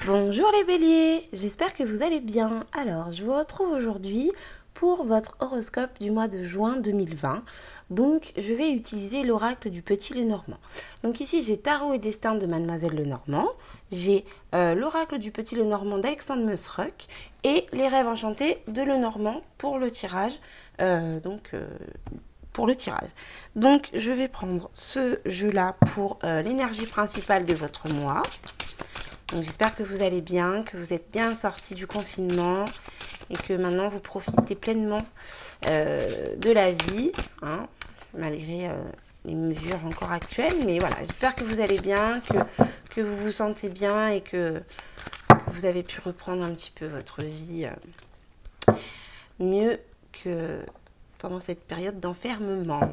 Bonjour les béliers, j'espère que vous allez bien. Alors, je vous retrouve aujourd'hui pour votre horoscope du mois de juin 2020. Donc, je vais utiliser l'oracle du Petit Lenormand. Donc ici, j'ai Tarot et Destin de Mademoiselle Lenormand. J'ai l'oracle du Petit Lenormand d'Alexandre Musruck et les rêves enchantés de Lenormand pour le tirage. Donc, je vais prendre ce jeu-là pour l'énergie principale de votre mois. Donc j'espère que vous allez bien, que vous êtes bien sortis du confinement et que maintenant vous profitez pleinement de la vie, hein, malgré les mesures encore actuelles. Mais voilà, j'espère que vous allez bien, que vous vous sentez bien et que vous avez pu reprendre un petit peu votre vie mieux que pendant cette période d'enfermement.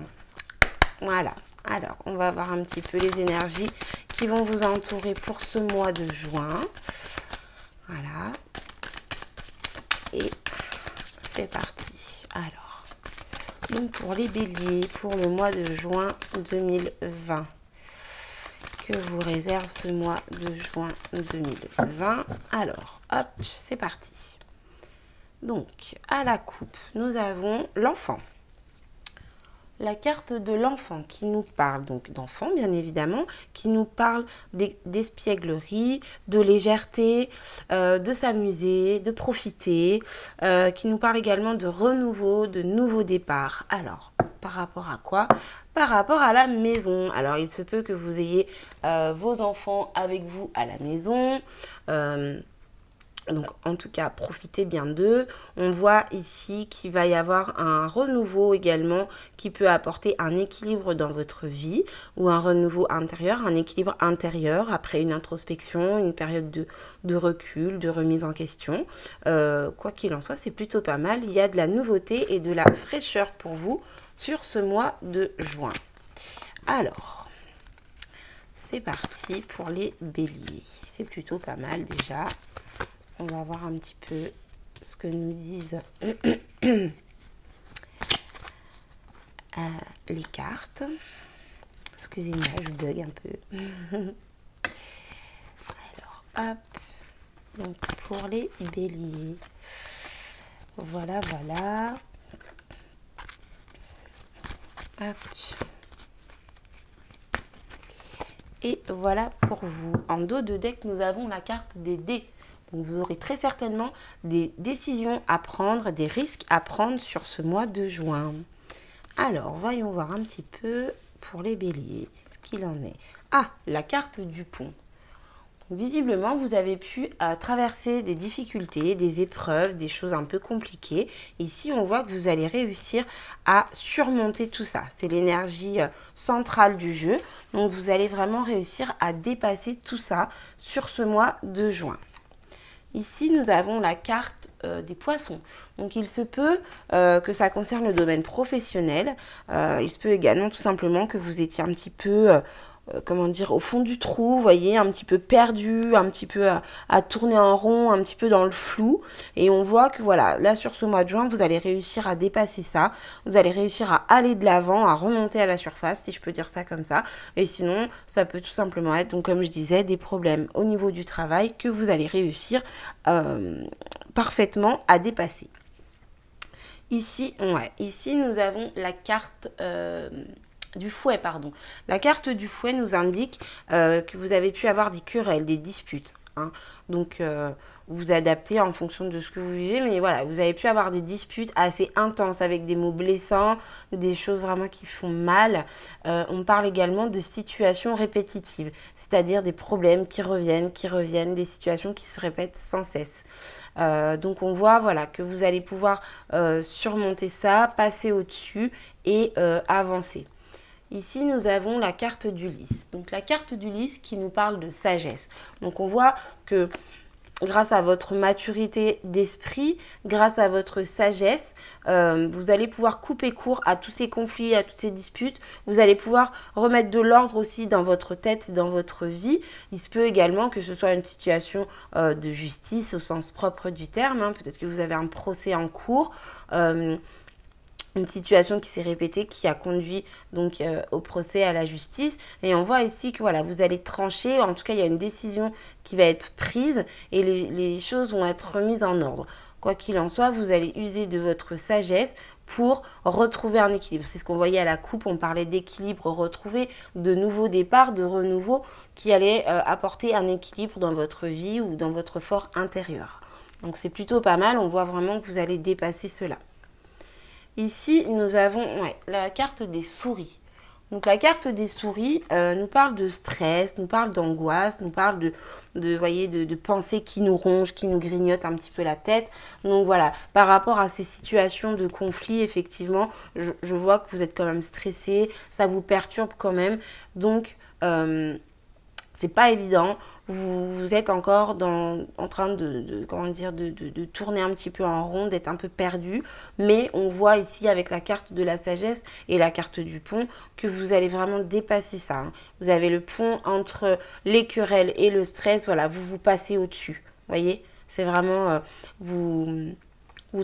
Voilà, alors on va voir un petit peu les énergies qui vont vous entourer pour ce mois de juin. Voilà. Et c'est parti. Alors, donc pour les béliers, pour le mois de juin 2020, que vous réserve ce mois de juin 2020. Alors, hop, c'est parti. Donc, à la coupe, nous avons l'enfant. La carte de l'enfant qui nous parle, donc d'enfant bien évidemment, qui nous parle d'espièglerie, de légèreté, de s'amuser, de profiter, qui nous parle également de renouveau, de nouveau départ. Alors, par rapport à quoi? Par rapport à la maison. Alors, il se peut que vous ayez vos enfants avec vous à la maison. Donc en tout cas, profitez bien d'eux. On voit ici qu'il va y avoir un renouveau également qui peut apporter un équilibre dans votre vie ou un renouveau intérieur, un équilibre intérieur après une introspection, une période de recul, de remise en question. Quoi qu'il en soit, c'est plutôt pas mal. Il y a de la nouveauté et de la fraîcheur pour vous sur ce mois de juin. Alors, c'est parti pour les béliers. C'est plutôt pas mal déjà. On va voir un petit peu ce que nous disent les cartes. Excusez-moi, je bug un peu. Alors, hop. Donc, pour les béliers. Voilà, voilà. Hop. Et voilà pour vous. En dos de deck, nous avons la carte des dés. Donc vous aurez très certainement des décisions à prendre, des risques à prendre sur ce mois de juin. Alors, voyons voir un petit peu pour les béliers, ce qu'il en est. Ah, la carte du pont. Donc, visiblement, vous avez pu traverser des difficultés, des épreuves, des choses un peu compliquées. Ici, on voit que vous allez réussir à surmonter tout ça. C'est l'énergie centrale du jeu. Donc, vous allez vraiment réussir à dépasser tout ça sur ce mois de juin. Ici, nous avons la carte des poissons. Donc, il se peut que ça concerne le domaine professionnel. Il se peut également tout simplement que vous étiez un petit peu, comment dire, au fond du trou, vous voyez, un petit peu perdu, un petit peu à tourner en rond, un petit peu dans le flou. Et on voit que voilà, là sur ce mois de juin, vous allez réussir à dépasser ça. Vous allez réussir à aller de l'avant, à remonter à la surface, si je peux dire ça comme ça. Et sinon, ça peut tout simplement être, donc comme je disais, des problèmes au niveau du travail que vous allez réussir parfaitement à dépasser. Ici, ici nous avons la carte du fouet, pardon. La carte du fouet nous indique que vous avez pu avoir des querelles, des disputes. Hein. Donc, vous adaptez en fonction de ce que vous vivez. Mais voilà, vous avez pu avoir des disputes assez intenses avec des mots blessants, des choses vraiment qui font mal. On parle également de situations répétitives, c'est-à-dire des problèmes qui reviennent, des situations qui se répètent sans cesse. Donc on voit voilà, que vous allez pouvoir surmonter ça, passer au-dessus et avancer. Ici, nous avons la carte d'Ulysse. Donc, la carte d'Ulysse qui nous parle de sagesse. Donc, on voit que grâce à votre maturité d'esprit, grâce à votre sagesse, vous allez pouvoir couper court à tous ces conflits, à toutes ces disputes. Vous allez pouvoir remettre de l'ordre aussi dans votre tête et dans votre vie. Il se peut également que ce soit une situation de justice au sens propre du terme. Hein. Peut-être que vous avez un procès en cours. une situation qui s'est répétée, qui a conduit donc au procès, à la justice. Et on voit ici que voilà, vous allez trancher, en tout cas il y a une décision qui va être prise et les choses vont être remises en ordre. Quoi qu'il en soit, vous allez user de votre sagesse pour retrouver un équilibre. C'est ce qu'on voyait à la coupe, on parlait d'équilibre retrouvé, de nouveau départ, de renouveau, qui allait apporter un équilibre dans votre vie ou dans votre fort intérieur. Donc c'est plutôt pas mal, on voit vraiment que vous allez dépasser cela. Ici, nous avons la carte des souris. Donc la carte des souris nous parle de stress, nous parle d'angoisse, nous parle de pensées qui nous rongent, qui nous grignotent un petit peu la tête. Donc voilà, par rapport à ces situations de conflit, effectivement, je vois que vous êtes quand même stressé, ça vous perturbe quand même. Donc c'est pas évident. Vous êtes encore en train de tourner un petit peu en rond, d'être un peu perdu. Mais on voit ici avec la carte de la sagesse et la carte du pont que vous allez vraiment dépasser ça. Hein. Vous avez le pont entre les querelles et le stress. Voilà, vous passez au-dessus. Vous voyez, c'est vraiment... vous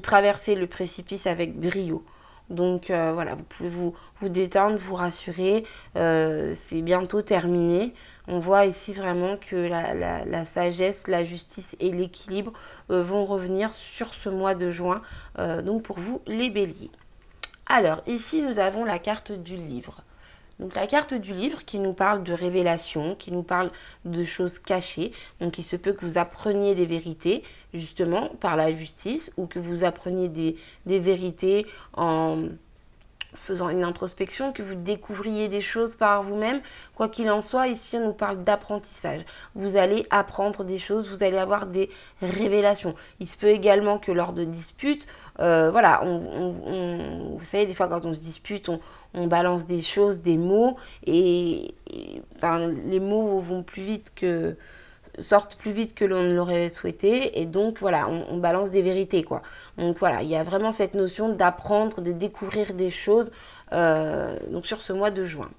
traversez le précipice avec brio. Donc voilà, vous pouvez vous détendre, vous rassurer. C'est bientôt terminé. On voit ici vraiment que la sagesse, la justice et l'équilibre vont revenir sur ce mois de juin. Donc pour vous, les béliers. Alors ici, nous avons la carte du livre. Donc la carte du livre qui nous parle de révélation, qui nous parle de choses cachées. Donc il se peut que vous appreniez des vérités justement par la justice ou que vous appreniez des vérités en faisant une introspection, que vous découvriez des choses par vous-même. Quoi qu'il en soit, ici on nous parle d'apprentissage. Vous allez apprendre des choses, vous allez avoir des révélations. Il se peut également que lors de disputes, voilà, vous savez, des fois quand on se dispute, on balance des choses, des mots, enfin, les mots vont plus vite sortent plus vite que l'on l'aurait souhaité et donc voilà, on balance des vérités quoi. Donc voilà, il y a vraiment cette notion d'apprendre, de découvrir des choses donc sur ce mois de juin.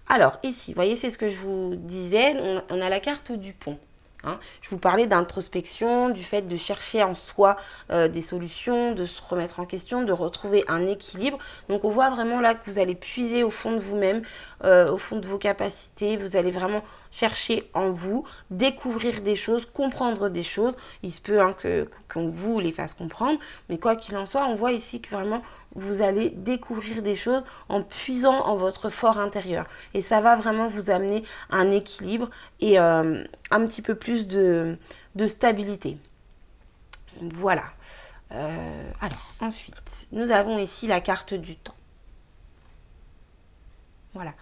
Alors ici, vous voyez, c'est ce que je vous disais, on a la carte du pont. Hein. Je vous parlais d'introspection, du fait de chercher en soi des solutions, de se remettre en question, de retrouver un équilibre. Donc on voit vraiment là que vous allez puiser au fond de vous-même, au fond de vos capacités. Vous allez vraiment chercher en vous, découvrir des choses, comprendre des choses. Il se peut hein, qu'on vous les fasse comprendre, mais quoi qu'il en soit, on voit ici que vraiment vous allez découvrir des choses en puisant en votre fort intérieur. Et ça va vraiment vous amener un équilibre et un petit peu plus de stabilité. Voilà. Alors, ensuite, nous avons ici la carte du temps. Voilà.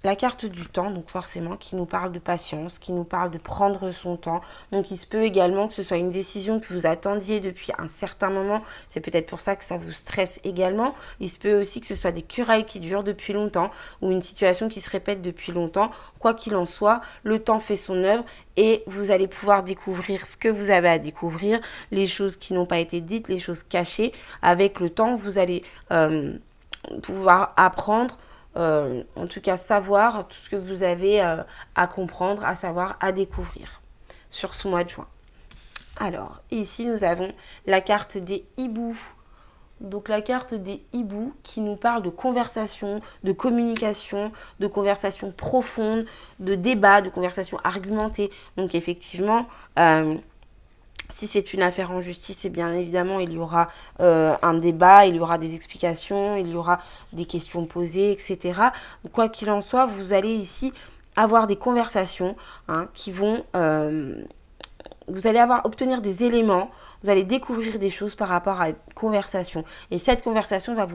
La carte du temps, donc forcément, qui nous parle de patience, qui nous parle de prendre son temps. Donc il se peut également que ce soit une décision que vous attendiez depuis un certain moment. C'est peut-être pour ça que ça vous stresse également. Il se peut aussi que ce soit des querelles qui durent depuis longtemps ou une situation qui se répète depuis longtemps. Quoi qu'il en soit, le temps fait son œuvre et vous allez pouvoir découvrir ce que vous avez à découvrir, les choses qui n'ont pas été dites, les choses cachées. Avec le temps, vous allez pouvoir apprendre en tout cas savoir tout ce que vous avez à comprendre, à savoir, à découvrir sur ce mois de juin. Alors, ici nous avons la carte des hiboux. Donc la carte des hiboux qui nous parle de conversation, de communication, de conversation profonde, de débat, de conversation argumentée. Donc effectivement, si c'est une affaire en justice, et bien évidemment, il y aura un débat, il y aura des explications, il y aura des questions posées, etc. Quoi qu'il en soit, vous allez ici avoir des conversations hein, qui vont... vous allez obtenir des éléments, vous allez découvrir des choses par rapport à une conversation. Et cette conversation va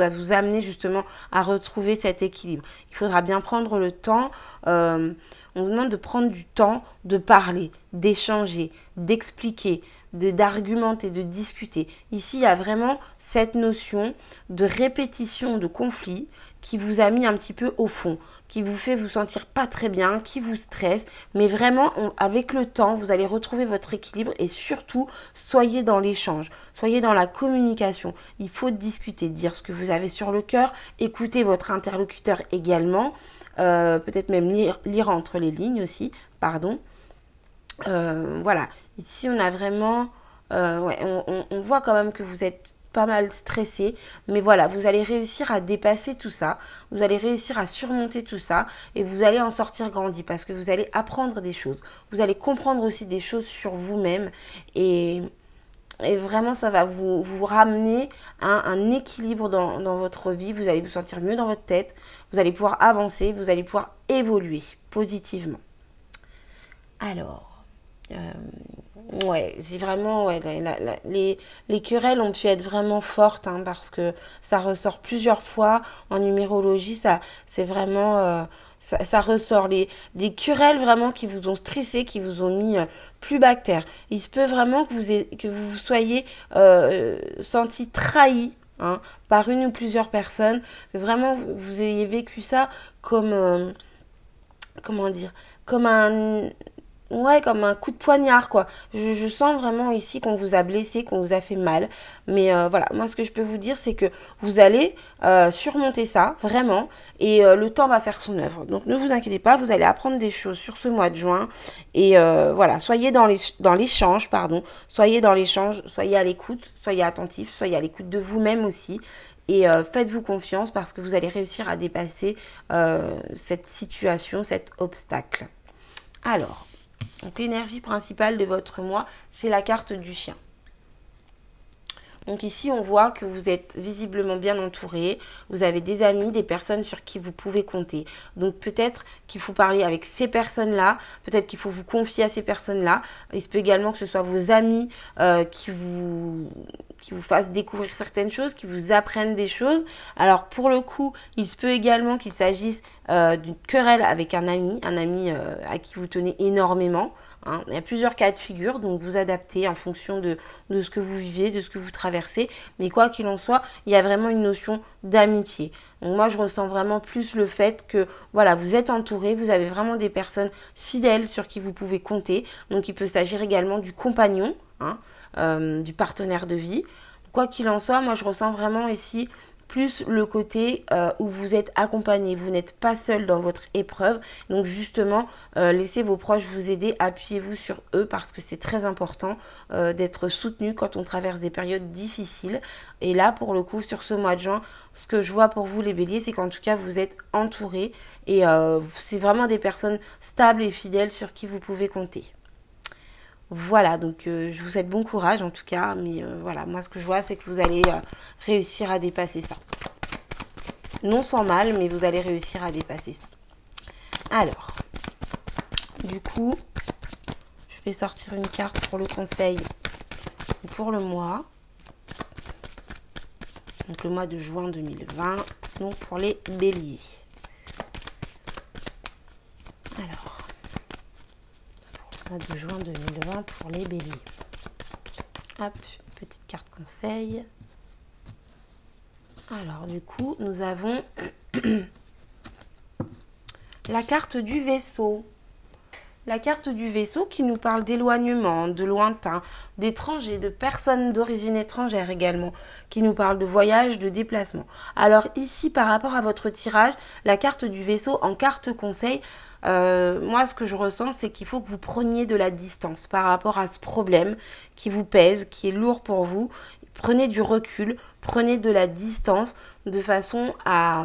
vous amener justement à retrouver cet équilibre. Il faudra bien prendre le temps... on vous demande de prendre du temps de parler, d'échanger, d'expliquer, d'argumenter, de discuter. Ici, il y a vraiment cette notion de répétition de conflit qui vous a mis un petit peu au fond, qui vous fait vous sentir pas très bien, qui vous stresse. Mais vraiment, avec le temps, vous allez retrouver votre équilibre et surtout, soyez dans l'échange, soyez dans la communication. Il faut discuter, dire ce que vous avez sur le cœur, écouter votre interlocuteur également. Peut-être même lire entre les lignes aussi, pardon. Voilà, ici on a vraiment, on voit quand même que vous êtes pas mal stressé. Mais voilà, vous allez réussir à dépasser tout ça. Vous allez réussir à surmonter tout ça. Et vous allez en sortir grandi parce que vous allez apprendre des choses. Vous allez comprendre aussi des choses sur vous-même. Et vraiment, ça va vous ramener à un équilibre dans votre vie. Vous allez vous sentir mieux dans votre tête. Vous allez pouvoir avancer. Vous allez pouvoir évoluer positivement. Alors, ouais, c'est vraiment... Ouais, les querelles ont pu être vraiment fortes hein, parce que ça ressort plusieurs fois en numérologie. C'est vraiment... ça ressort des querelles vraiment qui vous ont stressé, qui vous ont mis plus bas que terre. Il se peut vraiment que vous soyez senti trahi hein, par une ou plusieurs personnes. Que vraiment vous ayez vécu ça comme, comment dire, comme un... Ouais, comme un coup de poignard, quoi. Je sens vraiment ici qu'on vous a blessé, qu'on vous a fait mal. Mais voilà, moi, ce que je peux vous dire, c'est que vous allez surmonter ça, vraiment. Et le temps va faire son œuvre. Donc, ne vous inquiétez pas, vous allez apprendre des choses sur ce mois de juin. Et voilà, soyez dans l'échange, pardon. Soyez dans l'échange, soyez à l'écoute, soyez attentifs, soyez à l'écoute de vous-même aussi. Et faites-vous confiance parce que vous allez réussir à dépasser cette situation, cet obstacle. Alors... Donc l'énergie principale de votre mois, c'est la carte du chien. Donc ici, on voit que vous êtes visiblement bien entouré. Vous avez des amis, des personnes sur qui vous pouvez compter. Donc peut-être qu'il faut parler avec ces personnes-là. Peut-être qu'il faut vous confier à ces personnes-là. Il se peut également que ce soit vos amis qui vous fassent découvrir certaines choses, qui vous apprennent des choses. Alors pour le coup, il se peut également qu'il s'agisse d'une querelle avec un ami à qui vous tenez énormément. Hein. Il y a plusieurs cas de figure, donc vous adaptez en fonction de ce que vous vivez, de ce que vous traversez. Mais quoi qu'il en soit, il y a vraiment une notion d'amitié. Donc moi, je ressens vraiment plus le fait que voilà, vous êtes entouré, vous avez vraiment des personnes fidèles sur qui vous pouvez compter. Donc il peut s'agir également du compagnon, hein, du partenaire de vie. Quoi qu'il en soit, moi, je ressens vraiment ici plus le côté où vous êtes accompagné, vous n'êtes pas seul dans votre épreuve. Donc justement, laissez vos proches vous aider, appuyez-vous sur eux parce que c'est très important d'être soutenu quand on traverse des périodes difficiles. Et là, pour le coup, sur ce mois de juin, ce que je vois pour vous les béliers, c'est qu'en tout cas, vous êtes entourés et c'est vraiment des personnes stables et fidèles sur qui vous pouvez compter. Voilà, donc je vous souhaite bon courage en tout cas, mais voilà, moi ce que je vois c'est que vous allez réussir à dépasser ça. Non sans mal, mais vous allez réussir à dépasser ça. Alors, du coup, je vais sortir une carte pour le conseil pour le mois. Donc le mois de juin 2020, donc pour les béliers. Alors... de juin 2020 pour les béliers. Hop, petite carte conseil. Alors du coup, nous avons la carte du vaisseau. La carte du vaisseau qui nous parle d'éloignement, de lointain, d'étrangers, de personnes d'origine étrangère également, qui nous parle de voyage, de déplacement. Alors ici, par rapport à votre tirage, la carte du vaisseau en carte conseil, moi ce que je ressens, c'est qu'il faut que vous preniez de la distance par rapport à ce problème qui vous pèse, qui est lourd pour vous. Prenez du recul, prenez de la distance de façon à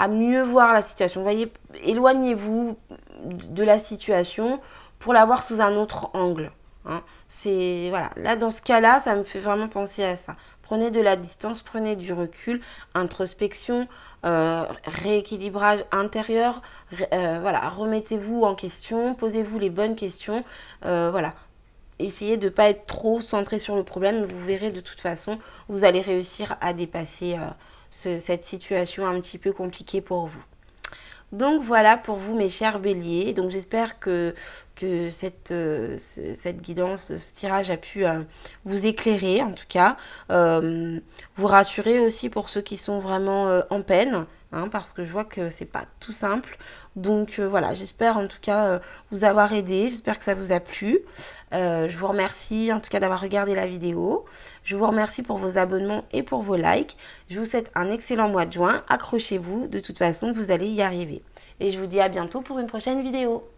mieux voir la situation. Vous voyez, éloignez-vous de la situation pour la voir sous un autre angle. Hein. C'est voilà, là dans ce cas-là, ça me fait vraiment penser à ça. Prenez de la distance, prenez du recul, introspection, rééquilibrage intérieur. Voilà, remettez-vous en question, posez-vous les bonnes questions. Voilà. Essayez de ne pas être trop centré sur le problème. Vous verrez de toute façon, vous allez réussir à dépasser cette situation un petit peu compliquée pour vous. Donc voilà pour vous mes chers béliers. Donc j'espère que cette guidance, ce tirage a pu vous éclairer en tout cas. Vous rassurer aussi pour ceux qui sont vraiment en peine. Hein, parce que je vois que c'est pas tout simple. Donc voilà, j'espère en tout cas vous avoir aidé. J'espère que ça vous a plu. Je vous remercie en tout cas d'avoir regardé la vidéo. Je vous remercie pour vos abonnements et pour vos likes. Je vous souhaite un excellent mois de juin. Accrochez-vous, de toute façon, vous allez y arriver. Et je vous dis à bientôt pour une prochaine vidéo.